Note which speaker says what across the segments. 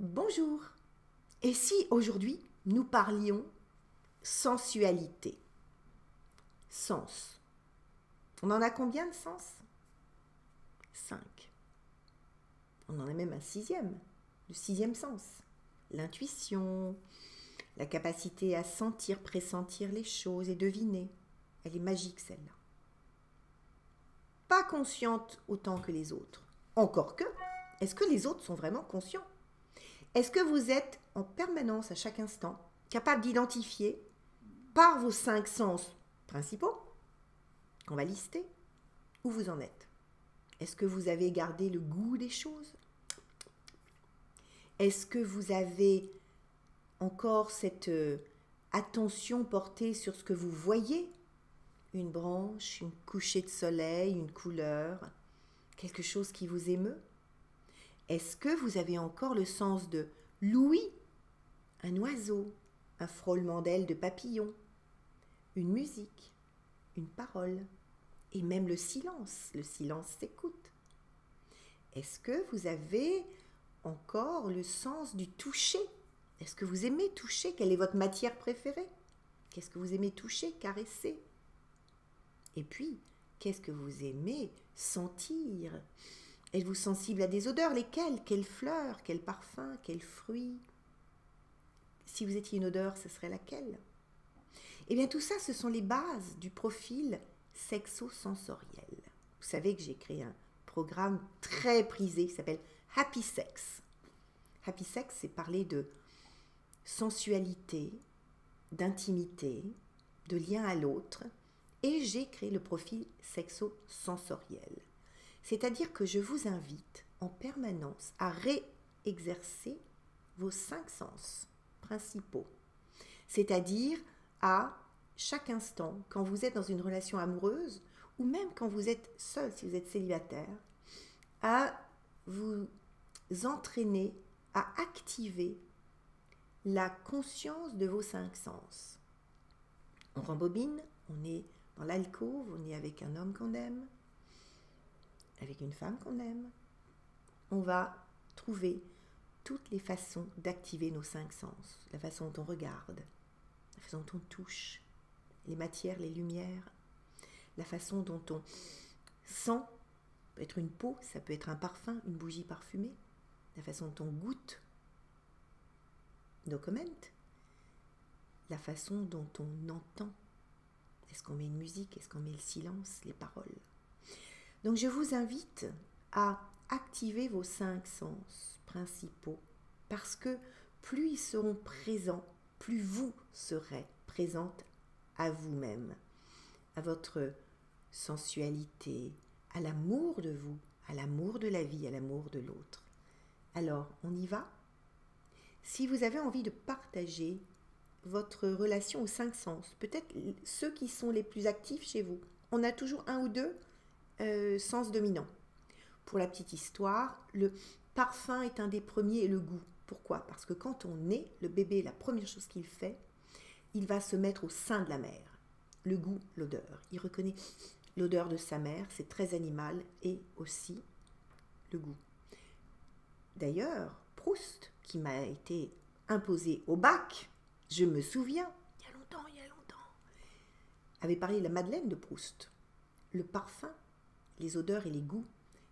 Speaker 1: Bonjour. Et si aujourd'hui nous parlions sensualité, sens? On en a combien de sens? 5. On en a même un sixième, le sixième sens. L'intuition, la capacité à sentir, pressentir les choses et deviner. Elle est magique celle-là. Pas consciente autant que les autres. Encore que, est-ce que les autres sont vraiment conscients? Est-ce que vous êtes en permanence, à chaque instant, capable d'identifier par vos 5 sens principaux, qu'on va lister, où vous en êtes? Est-ce que vous avez gardé le goût des choses? Est-ce que vous avez encore cette attention portée sur ce que vous voyez? Une branche, une couchée de soleil, une couleur, quelque chose qui vous émeut? Est-ce que vous avez encore le sens de l'ouïe? Un oiseau, un frôlement d'ailes de papillon, une musique, une parole, et même le silence s'écoute. Est-ce que vous avez encore le sens du toucher? Est-ce que vous aimez toucher? Quelle est votre matière préférée? Qu'est-ce que vous aimez toucher, caresser? Et puis, qu'est-ce que vous aimez sentir? Êtes-vous sensible à des odeurs? Lesquelles? Quelles fleurs? Quels parfums? Quels fruits? Si vous étiez une odeur, ce serait laquelle? Eh bien, tout ça, ce sont les bases du profil sexo-sensoriel. Vous savez que j'ai créé un programme très prisé qui s'appelle Happy Sex. Happy Sex, c'est parler de sensualité, d'intimité, de lien à l'autre. Et j'ai créé le profil sexo-sensoriel. C'est-à-dire que je vous invite en permanence à réexercer vos 5 sens principaux. C'est-à-dire à chaque instant, quand vous êtes dans une relation amoureuse, ou même quand vous êtes seul, si vous êtes célibataire, à vous entraîner à activer la conscience de vos 5 sens. On rembobine, on est dans l'alcôve, on est avec un homme qu'on aime, avec une femme qu'on aime. On va trouver toutes les façons d'activer nos 5 sens. La façon dont on regarde, la façon dont on touche, les matières, les lumières, la façon dont on sent, ça peut être une peau, ça peut être un parfum, une bougie parfumée, la façon dont on goûte, no comment, la façon dont on entend. Est-ce qu'on met une musique? Est-ce qu'on met le silence? Les paroles? Donc je vous invite à activer vos 5 sens principaux parce que plus ils seront présents, plus vous serez présente à vous-même, à votre sensualité, à l'amour de vous, à l'amour de la vie, à l'amour de l'autre. Alors, on y va? Si vous avez envie de partager votre relation aux 5 sens, peut-être ceux qui sont les plus actifs chez vous, on a toujours un ou deux sens dominants. Pour la petite histoire, le parfum est un des premiers et le goût. Pourquoi? Parce que quand on naît, le bébé, la première chose qu'il fait, il va se mettre au sein de la mère. Le goût, l'odeur. Il reconnaît l'odeur de sa mère, c'est très animal, et aussi le goût. D'ailleurs, Proust, qui m'a été imposé au bac, je me souviens, il y a longtemps, avait parlé de la Madeleine de Proust. Le parfum, les odeurs et les goûts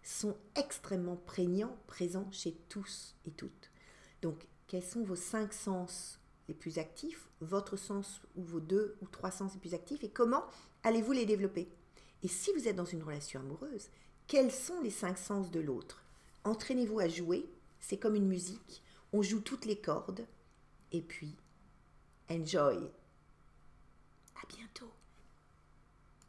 Speaker 1: sont extrêmement prégnants, présents chez tous et toutes. Donc, quels sont vos 5 sens les plus actifs, votre sens ou vos 2 ou 3 sens les plus actifs, et comment allez-vous les développer? Et si vous êtes dans une relation amoureuse, quels sont les 5 sens de l'autre? Entraînez-vous à jouer, c'est comme une musique, on joue toutes les cordes, et puis, enjoy. À bientôt.